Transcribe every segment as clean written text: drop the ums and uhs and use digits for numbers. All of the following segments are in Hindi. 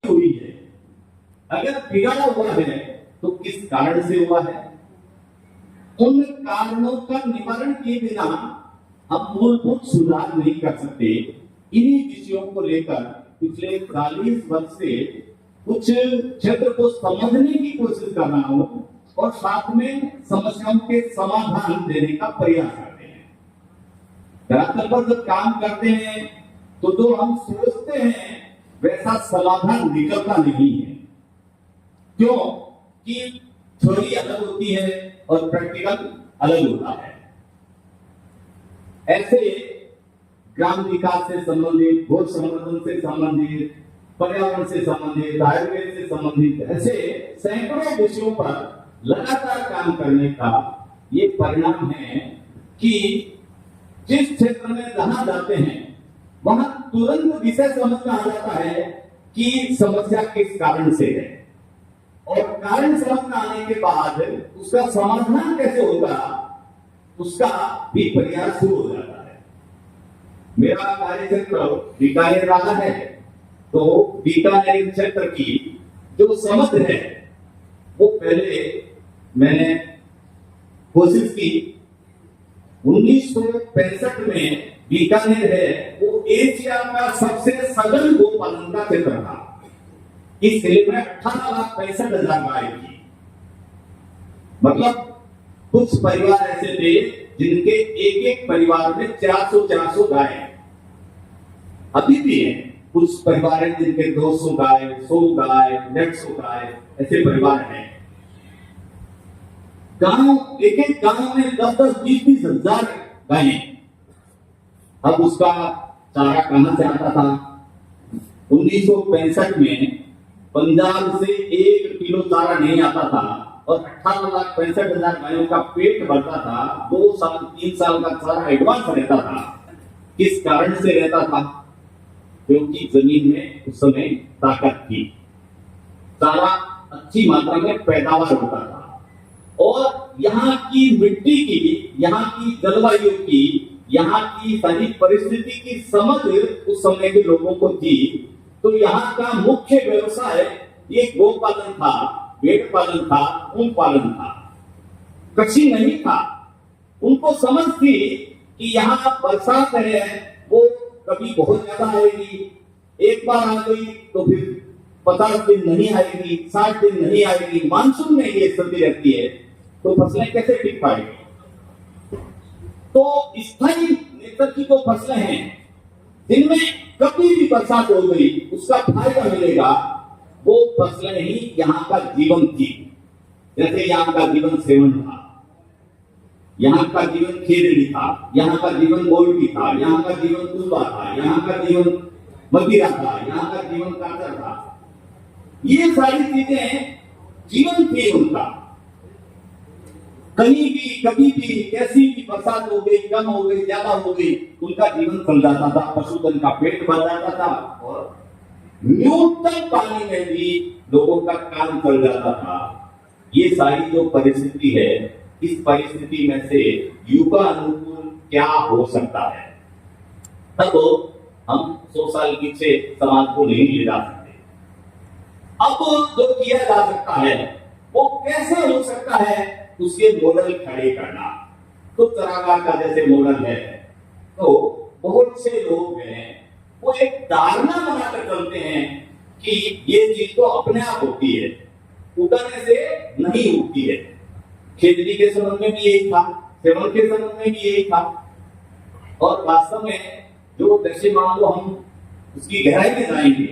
हुई है, अगर बिगड़ा हुआ है तो किस कारण से हुआ है? उन कारणों का निवारण किए बिना हम मूलभूत सुधार नहीं कर सकते। इन्हीं विषयों को लेकर पिछले 40 वर्ष से कुछ क्षेत्र को समझने की कोशिश कर रहा हूं और साथ में समस्याओं के समाधान देने का प्रयास करते हैं। दरअसल पर जब काम करते हैं तो जो हम सोचते हैं वैसा समाधान निकलता नहीं है। क्यों? कि थ्योरी अलग होती है और प्रैक्टिकल अलग होता है। ऐसे ग्राम विकास से संबंधित, भू संवर्धन से संबंधित, पर्यावरण से संबंधित, आयुर्वेद से संबंधित ऐसे सैकड़ों विषयों पर लगातार काम करने का ये परिणाम है कि जिस क्षेत्र में जहां जाते हैं वहां तुरंत विषय समझ में आ जाता है कि समस्या किस कारण से है, और कारण समझ में आने के बाद उसका समाधान कैसे होगा उसका भी प्रयास शुरू हो जाता है। मेरा कार्य क्षेत्र बीकानेर रहा है, तो बीकानेर क्षेत्र की जो समझ है वो पहले मैंने कोशिश की। 1965 में बीकानेर है वो एशिया का सबसे सघन गोपालन का क्षेत्र था। इस जिले में 18,65,000 गाय थी। मतलब कुछ परिवार ऐसे थे जिनके एक एक परिवार में 400 गाय। अभी भी है कुछ परिवार हैं जिनके 200 गाय, 100 गाय, 150 गाय ऐसे परिवार हैं। गांव, एक एक गांव में 10-10, 20-20 हजार गायें। अब उसका चारा कहां से आता था? 1965 में पंजाब से 1 किलो चारा नहीं आता था और 18,65,000 गायों का पेट भरता था। 2 साल 3 साल का चारा एडवांस रहता था। किस कारण से रहता था? क्योंकि जमीन में उस समय ताकत थी, चारा अच्छी मात्रा में पैदावार होता था और यहाँ की मिट्टी की, यहाँ की जलवायु की, यहाँ की सारी परिस्थिति की समझ उस समय के लोगों को थी। तो यहाँ का मुख्य व्यवसाय ये गो पालन था, भेड़ पालन था, ऊंट पालन था, कृषि नहीं था। उनको समझ थी कि यहाँ बरसात है वो कभी बहुत ज्यादा आएगी, एक बार आ गई तो फिर 50 दिन नहीं आएगी, 60 दिन नहीं आएगी, मानसून में ये स्थिति रहती है, तो फसलें कैसे टिक पाएगी? तो स्थायी नेचर की जो फसलें हैं जिनमें कभी भी बरसात हो गई उसका फायदा मिलेगा, वो फसलें ही यहाँ का जीवन थी। जैसे यहाँ का जीवन सेवन था, यहाँ का जीवन खेरड़ी था, यहाँ का जीवन गोल्डी था, यहाँ का जीवन दूबा था, यहाँ का जीवन मदिरा था, यहाँ का जीवन काटर था। ये सारी चीजें जीवन थी उनका। कहीं भी कभी भी कैसी भी बरसात हो गई, कम हो गई, ज्यादा हो गई, उनका जीवन चल जाता था, पशुधन का पेट भर जाता था और न्यूनतम पानी में भी लोगों का काम चल जाता था। ये सारी जो परिस्थिति है, इस परिस्थिति में से युवा अनुकूल क्या हो सकता है? तब हम 100 साल पीछे समाज को नहीं ले जा सकते। अब जो किया जा सकता है वो कैसे हो सकता है, उसके मॉडल खड़े करना। तो चरागाह का जैसे मॉडल है, तो बहुत से लोग हैं वो एक धारणा बनाकर चलते हैं कि ये चीज तो अपने आप होती है, उगने से नहीं उगती है। खेती के संबंध में भी यही था, सेवन के संबंध में भी यही था। और वास्तव में जो जैसे मान लो हम उसकी गहराई में जाएंगे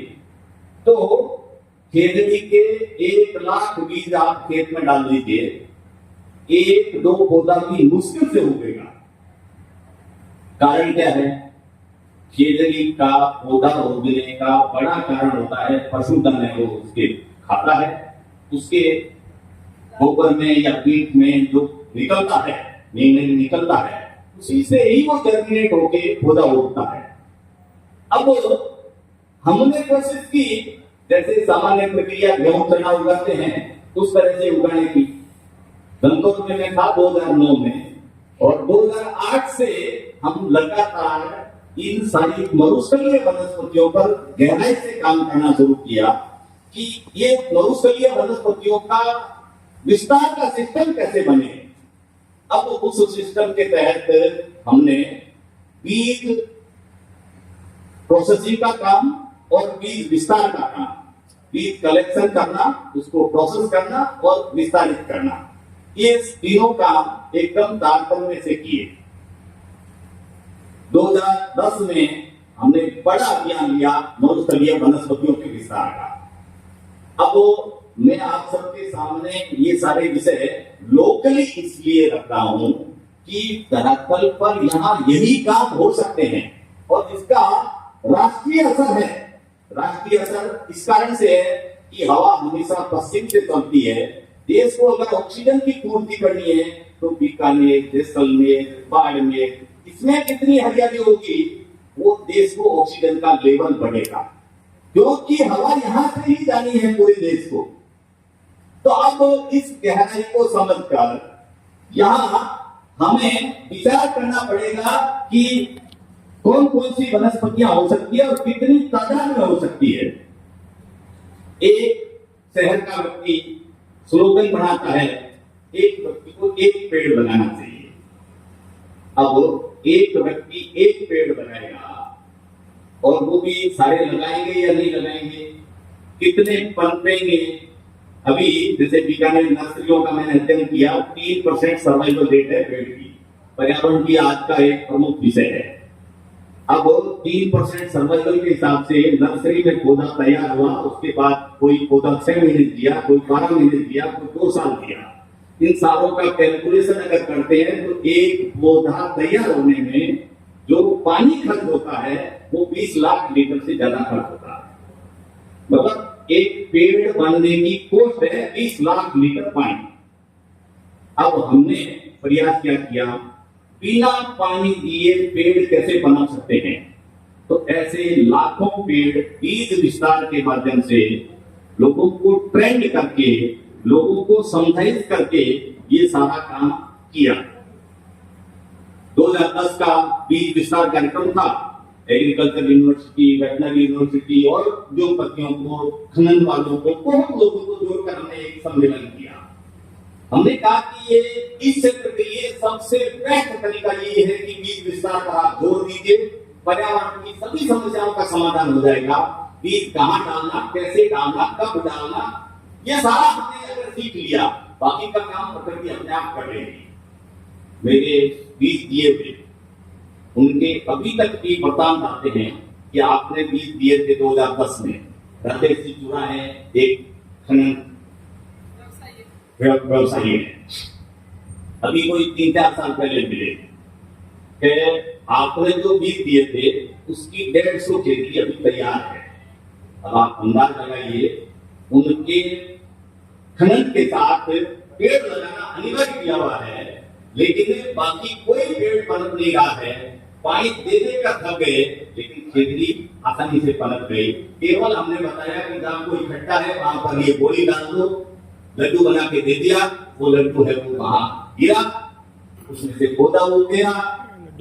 तो खेती के 1 लाख बीज आप खेत में डाल दीजिए, 1-2 पौधा भी मुश्किल से उगेगा। कारण क्या है? खेजड़ी का पौधा उगने का बड़ा कारण होता है पशुधन है वो उसके खाता है, उसके गोबर में या पीठ में जो निकलता है, निकलता है, उसी से ही वो जर्मिनेट होके पौधा उगता है। अब हमने कोशिश की जैसे सामान्य प्रक्रिया गेहूं चना उगाते हैं उस तरह से उगाने की। गंगोट में मैं था 2009 में, और 2008 से हम लगातार इन सारी मरुस्थलीय वनस्पतियों पर गहराई से काम करना शुरू किया कि ये बहुस्थलीय वनस्पतियों का विस्तार का सिस्टम कैसे बने। अब उस सिस्टम के तहत हमने बीज प्रोसेसिंग का काम और बीज विस्तार का काम, बीज कलेक्शन करना, उसको प्रोसेस करना और विस्तारित करना, ये तीनों काम एकदम तारतम्य से किए। 2010 में हमने बड़ा अभियान लिया बहुस्थलीय वनस्पतियों के विस्तार का। अब मैं आप सबके सामने ये सारे विषय लोकली इसलिए रख रहा हूं कि धरातल पर यहाँ यही काम हो सकते हैं और इसका राष्ट्रीय असर है। राष्ट्रीय असर इस कारण से है कि हवा हमेशा पश्चिम से चलती है। देश को अगर ऑक्सीजन की पूर्ति करनी है तो बीकानेर, जैसलमेर, बाड़मेर, इसमें कितनी हरियाली होगी, वो देश को ऑक्सीजन का लेवल बढ़ेगा, क्योंकि हवा यहां से ही जानी है पूरे देश को। तो अब इस गहराई को समझकर यहां हमें विचार करना पड़ेगा कि कौन कौन सी वनस्पतियां हो सकती है और कितनी तादाद में हो सकती है। एक शहर का व्यक्ति स्लोगन बनाता है, एक व्यक्ति को एक पेड़ लगाना चाहिए। अब एक व्यक्ति एक पेड़ लगाएगा और वो भी सारे लगाएंगे या नहीं लगाएंगे, कितने पनपेंगे। अभी जैसे बीकानेर नर्सरियों का मैंने अध्ययन किया, 3% सर्वाइवल रेट है पेड़ की। पर्यावरण की आज का एक प्रमुख विषय है। अब 3% सर्वाइवल के हिसाब से नर्सरी में पौधा तैयार हुआ, उसके बाद कोई पौधा 6 महीने दिया, कोई 12 महीने दिया, कोई 2 साल दिया। इन सालों का कैलकुलेशन अगर करते हैं तो एक पौधा तैयार होने में जो पानी खर्च होता है वो 20 लाख लीटर से ज्यादा खर्च होता है। मतलब एक पेड़ बनने की कॉस्ट है 20 लाख लीटर पानी। अब हमने प्रयास क्या किया, बिना पानी दिए पेड़ कैसे बना सकते हैं। तो ऐसे लाखों पेड़ बीज विस्तार के माध्यम से लोगों को ट्रेंड करके, लोगों को समझाइश करके ये सारा काम किया। 2010 का बीज विस्तार कार्यक्रम था। एग्रीकल्चर यूनिवर्सिटी, वेटनरी यूनिवर्सिटी और उद्योगपतियों को, खनन वालों को, बहुत लोगों को जोड़कर हमने एक सम्मेलन किया। हमने कहा कि ये इस क्षेत्र के लिए सबसे बेस्ट तरीका ये है कि बीज विस्तार पर आप जोर दीजिए, पर्यावरण की सभी समस्याओं का समाधान हो जाएगा। बीज कहाँ डालना, कैसे डालना, कब डालना, ये सारा हमने अगर सीख लिया, बाकी का काम प्रकृति अपने आप कर लेगी। मेरे बीज दिए हुए उनके अभी तक की वरदान आते हैं कि आपने बीज दिए थे 2010 में। राकेश जी जुड़ा है, एक खनन व्यवसायी है, अभी कोई 3-4 साल पहले मिले कि आपने जो बीज दिए थे उसकी 150 खेती अभी तैयार है। अब आप अंदाज लगाइए, उनके खनन के साथ पेड़ लगाना अनिवार्य किया हुआ है, लेकिन बाकी कोई पेड़ पनप नहीं रहा है। पानी देने का थक गए, लेकिन खेती आसानी से पनप गई। केवल हमने बताया कि जहां कोई खट्टा है वहां पर ये गोली डाल दो, लड्डू बना के दे दिया, वो लड्डू है वो वहां गिरा, उसमें से पौधा उग गया,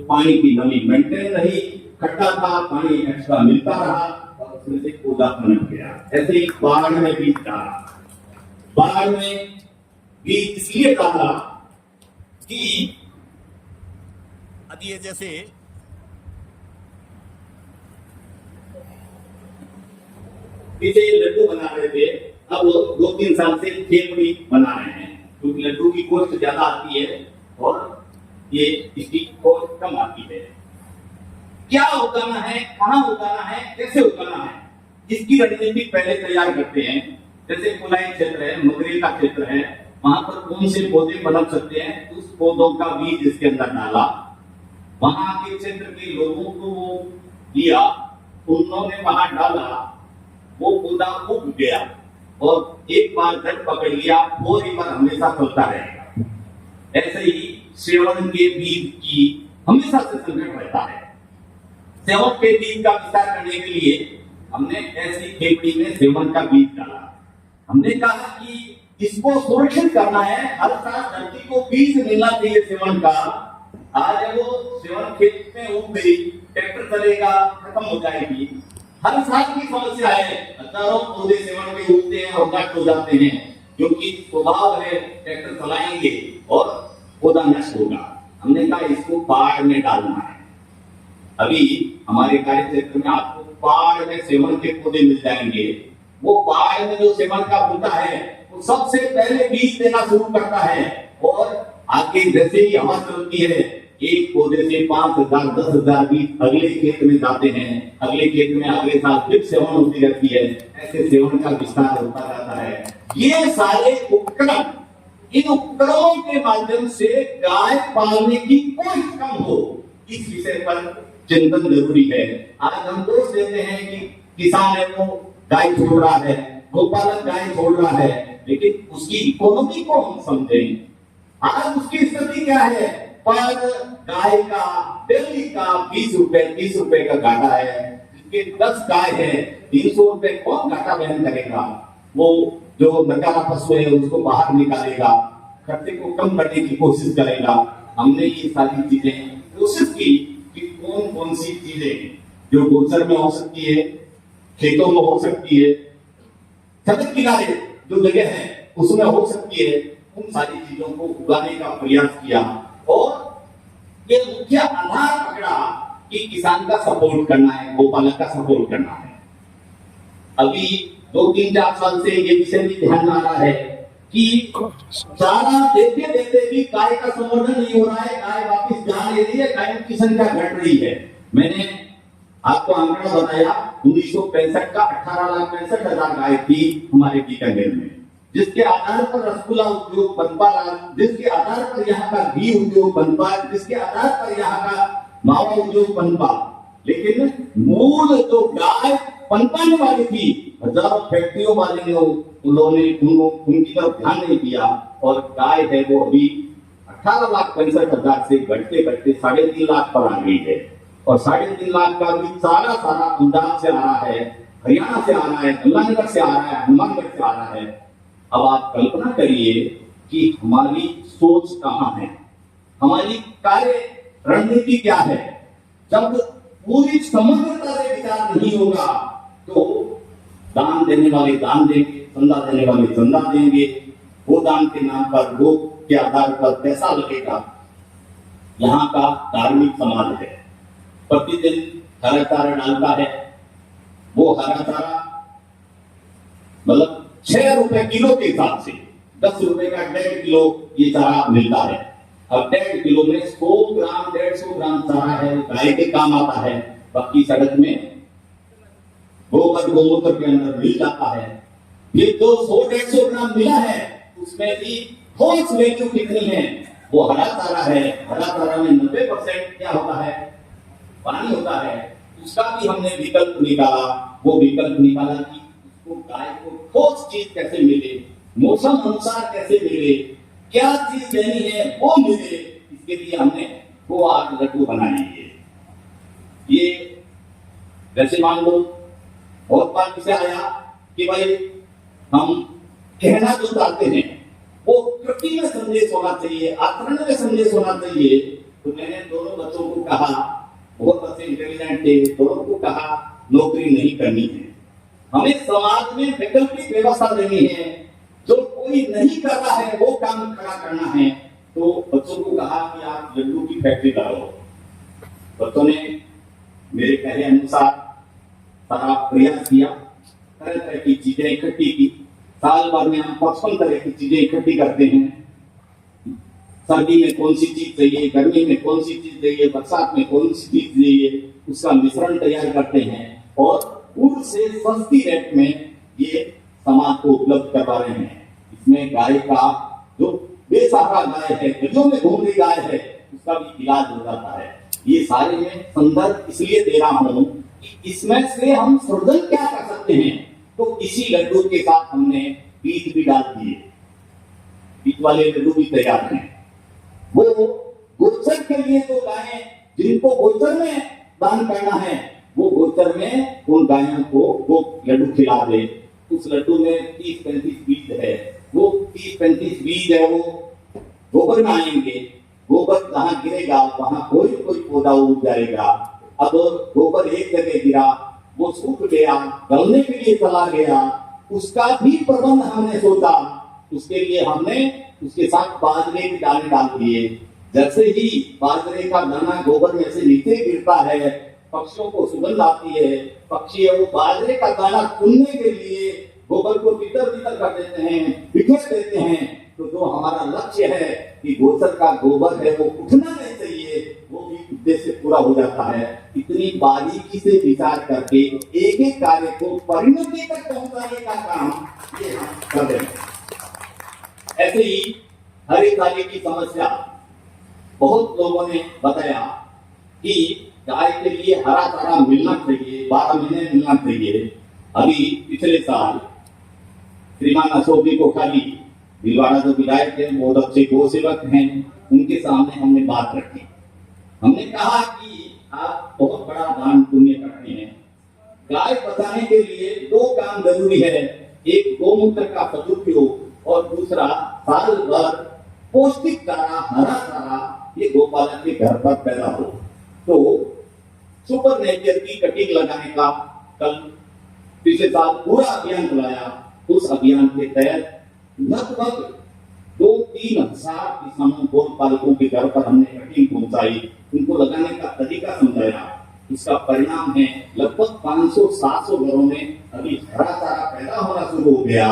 पानी की नमी मेंटेन रही, खट्टा था, पानी एक्स्ट्रा मिलता रहा और उसमें से पौधा पनप गया। ऐसे ही बाढ़ में बीज डाला। बाढ़ में बीज इसलिए डाला कि अभी जैसे पीछे लड्डू बना रहे थे, अब 2-3 साल से खेपड़ी बना रहे हैं, क्योंकि लड्डू की कॉस्ट ज्यादा आती है और ये इसकी कॉस्ट कम आती है। क्या उगाना है, कहाँ उगाना है, कैसे उगाना है, इसकी रणनीति पहले तैयार करते हैं। जैसे कुलाई क्षेत्र है, मगरी का क्षेत्र है, वहां पर कौन से पौधे पनप सकते हैं, उस पौधों का बीज इसके अंदर डाला। वहां के क्षेत्र के लोगों को दिया, उन्होंने वहां डाला, वो पौधा उग गया और एक बार जड़ पकड़ लिया, वो रिवर हमेशा चलता रहेगा। ऐसे ही सेवन के बीज की हमेशा से संकट रहता है। सेवन के बीज का विस्तार करने के लिए हमने ऐसी खेती में सेवन का बीज डाला। हमने कहा कि इसको सुरक्षित करना है, हर साल धरती को बीज मिलना चाहिए सेवन का। आज वो सेवन खेत में उग गई, ट्रैक्टर चलेगा, खत्म हो जाएगी, हर साल की समस्या है। हजारों पौधे सेवन में उगते हैं और नष्ट हो जाते हैं, क्योंकि स्वभाव है ट्रैक्टर चलाएंगे और पौधा नष्ट होगा। हमने कहा इसको पहाड़ में डालना है। अभी हमारे कार्य क्षेत्र में आपको पहाड़ में सेवन के पौधे मिल जाएंगे। वो पहाड़ में जो सेवन का होता है वो सबसे पहले बीज देना शुरू करता है, और आगे जैसे ही हवा चलती है एक पौधे से 5,000 10,000 बीज अगले खेत में जाते हैं, अगले खेत में अगले साल फिर सेवन होती रहती है। ऐसे सेवन का विस्तार होता जाता है। ये सारे उपक्रम, इन उपक्रमों के माध्यम से गाय पालने की कोई कम हो, इस विषय पर चिंतन जरूरी है। आज हम दोष देते हैं कि किसान है वो गाय छोड़ रहा है, गोपालक गाय छोड़ रहा है, लेकिन उसकी इकोनॉमी को हम समझें। आज उसकी स्थिति क्या है? पर गाय का डेली का 20 रुपए 30 रुपए का घाटा है। जिसके 10 गाय है 300 रुपए कौन घाटा वहन करेगा? वो जो नकारा पशु है उसको बाहर निकालेगा, खर्चे को कम करने की कोशिश करेगा। हमने ये सारी चीजें कोशिश की कि कौन कौन सी चीजें जो गोचर में हो सकती है, खेतों में हो सकती है, सड़क किनारे जो जगह है उसमें हो सकती है, उन सारी चीजों को उगाने का प्रयास किया। और ये मुख्य आधार पकड़ा कि किसान का सपोर्ट करना है, गोपालक का सपोर्ट करना है। अभी 2-3-4 साल से ये विषय भी ध्यान में आ रहा है कि चारा देते देते भी गाय का संवर्धन नहीं हो रहा है, गाय वापिस जा नहीं रही है, गायों की संख्या घट रही है। मैंने आपको आंकड़ा बताया 1965 का 18,65,000 गाय थी हमारे बीकानेर में, जिसके आधार पर रसगुल्ला उद्योग बनता रहा, जिसके आधार पर यहाँ का घी उद्योग बनता, जिसके आधार पर यहाँ का मावा उद्योग बनता। लेकिन मूल जो गाय पनपाने वाली थी, हजारों फैक्ट्रियों वाले ने उन्होंने उनकी तरफ ध्यान नहीं दिया, और गाय है वो अभी 18,65,000 से घटते घटते 3.5 लाख पर आ गई है। और 3.5 लाख का भी सारा पंजाब से आ रहा है, हरियाणा से आ रहा है, गंगानगर से आ रहा है, हनुमानगढ़ से आ रहा है। अब आप कल्पना करिए कि हमारी सोच कहाँ है, हमारी कार्य रणनीति क्या है। जब पूरी समग्रता से विचार नहीं होगा तो दान देने वाले दान देंगे, चंदा देने वाले चंदा देंगे, वो दान के नाम पर वो के आधार पर पैसा लगेगा। यहाँ का धार्मिक समाज है, प्रतिदिन हरा चारा डालता है। वो हरा चारा मतलब 6 रुपए किलो के हिसाब से 10 रुपए का 1.5 किलो ये चारा मिलता है। अब 1.5 किलो में 100 ग्राम 150 ग्राम चारा है, गाय के काम आता है। बाकी सड़क में गोबर गोमूत्र के अंदर मिल जाता है। ये जो 100-150 ग्राम मिला है उसमें भी ठोस वैल्यू कितनी है? वो हरा चारा है। हरा चारा में 90% क्या होता है? पानी होता है। उसका भी हमने विकल्प निकाला। वो विकल्प निकाला कि उसको गाय को ठोस चीज कैसे मिले, मौसम अनुसार कैसे मिले, क्या चीज देनी है वो मिले। इसके लिए हमने वो 8 लड्डू बनाए हैं। ये जैसे मान लो बहुत बार विषय आया कि भाई हम कहना जो चाहते हैं वो कृति में संदेश होना चाहिए, आचरण में संदेश होना चाहिए। तो मैंने दोनों बच्चों को कहा, बहुत अच्छे इंटेलिजेंट थे, दोनों को कहा नौकरी नहीं करनी है, हमें समाज में वैकल्पिक व्यवस्था देनी है। जो कोई नहीं कर रहा है वो काम खड़ा करना है। तो बच्चों को कहा कि आप लड्डू की फैक्ट्री लगाओ। बच्चों ने मेरे कहे अनुसार सारा प्रयास किया, तरह तरह की चीजें इकट्ठी की। साल भर में हम 55 तरह की चीजें इकट्ठी करते हैं। सर्दी में कौन सी चीज चाहिए, गर्मी में कौन सी चीज चाहिए, बरसात में कौन सी चीज चाहिए, उसका मिश्रण तैयार करते हैं और पूर्व से सस्ती रेट में ये समाज को उपलब्ध करवा रहे हैं। इसमें गाय का जो बेसहारा गाय है, गलियों में घूम रही गाय है, उसका भी इलाज हो जाता है। ये सारे में संदर्भ इसलिए दे रहा हूं कि इसमें से हम सृजन क्या कर सकते हैं। तो इसी लड्डू के साथ हमने बीज भी डाल दिए, बीज वाले लड्डू भी तैयार हैं। वो गोचर के लिए जो गायें जिनको गोचर में दान करना है, वो गोचर में उन गायों को वो लड्डू खिला दे। उस लड्डू में 30-35 बीज है। वो 30-35 बीज है वो गोबर में आएंगे। गोबर जहां गिरेगा वहां कोई कोई पौधा उग जाएगा। अब गोबर एक जगह गिरा, वो सूख गया, गलने के लिए चला गया, उसका भी प्रबंध हमने सोचा। उसके लिए हमने उसके साथ बाजरे के दाने डाल दिए। जैसे ही बाजरे का दाना गोबर में से नीचे गिरता है, पक्षियों को सुगंध आती है, पक्षी वो बाजरे का दाना चुनने के लिए गोबर को तितर तितर कर देते हैं, बिखेर देते हैं। तो जो हमारा लक्ष्य है कि गोचर का गोबर है वो उठना नहीं चाहिए, वो भी उद्देश्य पूरा हो जाता है। इतनी बारीकी से विचार करके एक एक कार्य को परिणति तक पहुंचाने का काम ये हम कर रहे हैं। ऐसे ही हरे चारे की समस्या बहुत लोगों ने बताया कि गाय के लिए हरा चारा मिलना चाहिए, 12 महीने मिलना चाहिए। अभी पिछले साल श्रीमान अशोक जी कोठारी भीलवाड़ा जो विधायक थे, बहुत अच्छे गो सेवक हैं, उनके सामने हमने बात रखी। हमने कहा कि आप बहुत बड़ा दान पुण्य करते हैं, गाय बचाने के लिए 2 काम जरूरी है, एक गौमूत्र का सदुपयोग और दूसरा साल भर पौष्टिक चारा, हरा चारा ये गोपालन के घर पर पैदा हो। तो सुपर नेचर की कटिंग लगाने का कल पिछले साल पूरा अभियान चलाया। उस अभियान के तहत लगभग 2-3 हजार किसानों को पालकों के घर पर हमने कटिंग पहुंचाई, उनको लगाने का तरीका समझाया। इसका परिणाम है लगभग 500-700 घरों में अभी हरा चारा पैदा होना शुरू हो गया।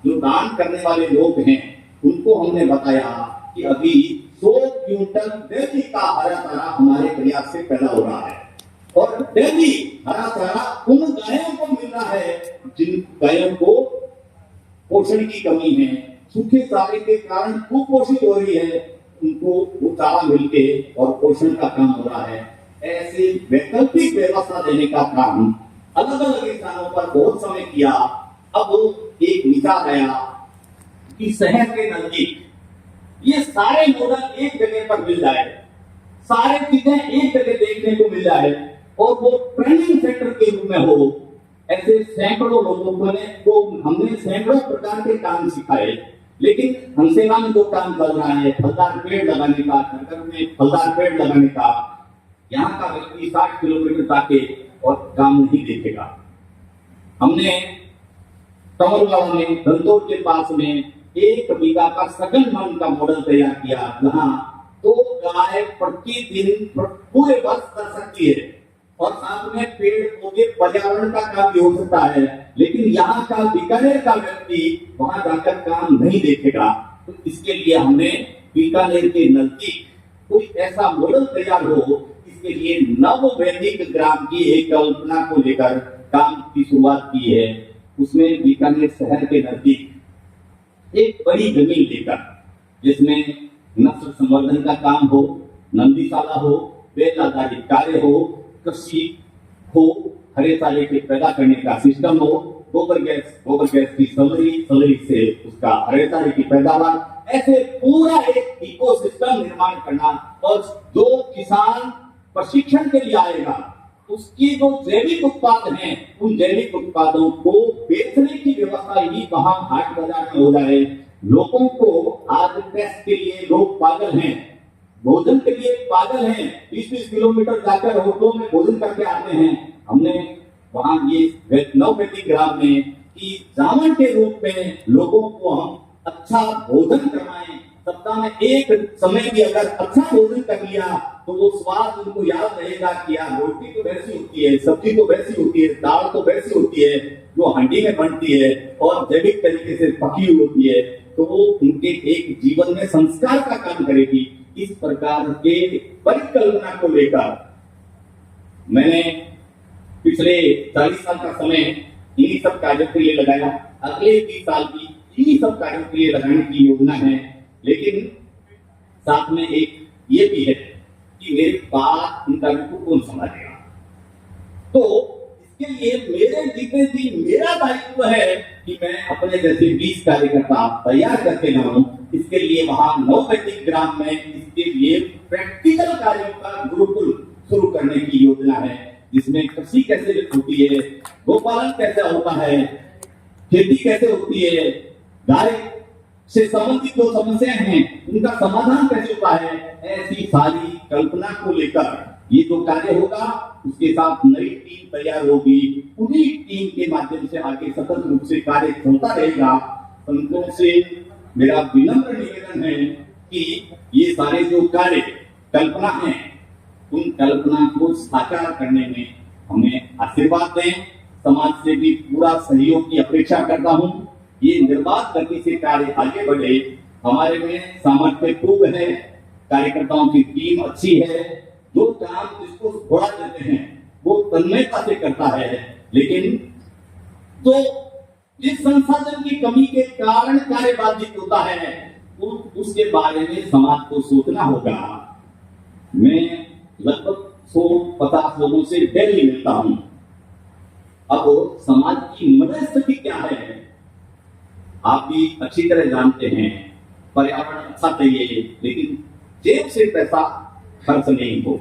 जो दान करने वाले लोग हैं उनको हमने बताया कि अभी 100 क्विंटल डेली का हरा चारा हमारे प्रयास से पैदा हो रहा है और डेली हरा चारा उन गायों को मिल रहा है जिन गायों को पोषण की कमी है, सूखे चारे के कारण कुपोषित हो रही है, उनको वो चारा मिलके और पोषण का काम हो रहा है। ऐसे वैकल्पिक व्यवस्था देने का काम अलग अलग स्थानों पर बहुत समय किया। अब एक विचार आया कि शहर के नजदीक ये सारे मॉडल एक जगह पर मिल जाए, सारे चीजें एक जगह देखने को मिल जाए और वो ट्रेनिंग सेंटर के रूप में हो। ऐसे सैकड़ों लोगों को हमने सैकड़ों प्रकार के काम सिखाए। लेकिन हमसेना में जो काम चल रहा है फलदार पेड़ लगाने का, घर में फलदार पेड़ लगाने का, यहाँ का व्यक्ति 60 किलोमीटर ताके और काम नहीं देखेगा। हमने कमलगांव में धनतोड़ के पास में 1 बीघा का सघन वन का मॉडल तैयार किया, जहाँ 2 गाय प्रतिदिन पूरे वर्ष कर सकती है और साथ में पेड़ पौधे पर्यावरण का काम भी हो सकता है। लेकिन यहाँ का बीकानेर का व्यक्ति वहां जाकर काम नहीं देखेगा। तो इसके लिए हमने बीकानेर के नजदीक कोई ऐसा मॉडल तैयार हो, इसके लिए नव वैदिक ग्राम की एक कल्पना को लेकर काम की शुरुआत की है। उसमें बीकानेर शहर के नजदीक एक बड़ी जमीन लेकर जिसमें नस्ल संवर्धन का काम हो, नंदीशाला हो, वेद आधारित कार्य हो, कृषि हो, हरे चारे के पैदा करने का सिस्टम हो, गोबर गैस की सलरी से उसका हरे चारे की पैदावार, ऐसे पूरा एक इकोसिस्टम निर्माण करना। और जो किसान प्रशिक्षण के लिए आएगा उसकी जो जैविक उत्पाद हैं उन जैविक उत्पादों को बेचने की व्यवस्था ही वहां हाट बाजार में हो जाए। लोगों को आज टेस्ट के लिए लोग पागल हैं, भोजन के लिए पागल हैं, 20-20 किलोमीटर जाकर होटलों में भोजन करके आते हैं। हमने वहां ये नववैदिक ग्राम में कि जामन के रूप में लोगों को हम अच्छा भोजन करवाएं। सप्ताह में एक समय भी अगर अच्छा भोजन कर लिया तो वो स्वाद उनको याद रहेगा कि यार रोटी तो वैसी होती है, सब्जी तो वैसी होती है, दाल तो वैसी होती है जो हांडी में बनती है और जैविक तरीके से पकी हुई होती है। तो वो उनके एक जीवन में संस्कार का काम करेगी। इस प्रकार के परिकल्पना को लेकर मैंने पिछले 40 साल का समय इन्हीं सब कार्यों के लिए लगाया। अगले 20 साल की इन्हीं सब कार्यों के लिए लगाने की योजना है। लेकिन साथ में एक ये भी है कि मेरे बाद इन कार्यों को कौन संभालेगा। तो इसके लिए मेरे जीते जी मेरा दायित्व है कि मैं अपने जैसे 20 कार्यकर्ता तैयार करके लाऊं। इसके लिए वहां नववैदिक ग्राम में इसके लिए प्रैक्टिकल कार्यों का गुरुकुल शुरू करने की योजना है, जिसमें कृषि कैसे होती है, गोपालन कैसे होता है, खेती कैसे होती है, गाय से संबंधित जो समस्याएं हैं उनका समाधान कैसे होता है, ऐसी सारी कल्पना को लेकर ये जो कार्य होगा उसके साथ नई टीम तैयार होगी, उन्हीं टीम के माध्यम से आगे सतत रूप से कार्य चलता रहेगा। संतों से मेरा विनम्र निवेदन है कि ये सारे जो कार्य कल्पना है, उन कल्पना को साकार करने में हमें आशीर्वाद दें। समाज से भी पूरा सहयोग की अपेक्षा करता हूं। ये निर्बाध गति से कार्य आगे बढ़े। हमारे में सामर्थ्य खूब है, कार्यकर्ताओं की टीम अच्छी है, जो काम जिसको घोड़ा देते हैं वो तन्मयता से करता है। लेकिन तो जिस संसाधन की कमी के कारण कार्य बाधित होता है, उसके बारे में समाज को सोचना होगा। मैं लगभग 150 लोगों से डेली मिलता हूं। अब समाज की मनस्थिति क्या है आप भी अच्छी तरह जानते हैं। पर्यावरण अच्छा चाहिए, लेकिन जेब से पैसा खर्च नहीं हो।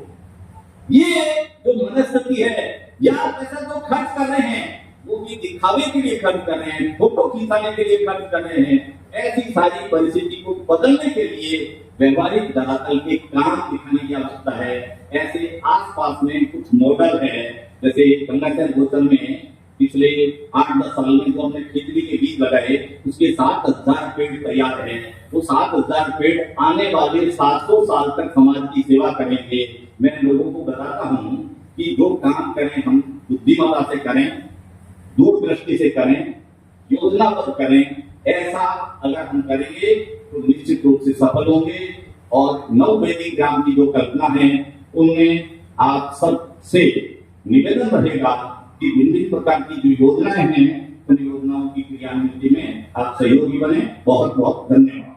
ये जो मनस्थिति है, या पैसा जो खर्च कर रहे हैं वो भी दिखावे के लिए खर्च कर रहे हैं, फोटो खिंचाने के लिए खर्च कर रहे हैं। ऐसी सारी परिस्थिति को बदलने के लिए व्यवहारिक धरातल के काम दिखाने की आवश्यकता है। ऐसे आसपास में कुछ मॉडल है, जैसे गंगाचल गोचर में पिछले 8-10 साल में जो हमने खिचड़ी के बीज लगाए, उसके 7,000 पेड़ तैयार हैं। वो 7,000 पेड़ आने वाले 700 साल तक समाज की सेवा करेंगे। मैं लोगों को बताता हूँ कि जो काम करें हम बुद्धिमत्ता से करें, दूरदृष्टि से करें, योजनाबद्ध करें। ऐसा अगर हम करेंगे तो निश्चित रूप से सफल होंगे। और नववैदिक ग्राम की जो कल्पना है, उनमें आप सबसे निवेदन रहेगा कि विभिन्न प्रकार की जो योजनाएं हैं, उन योजनाओं की क्रियान्विति में आप सहयोगी बने। बहुत बहुत धन्यवाद।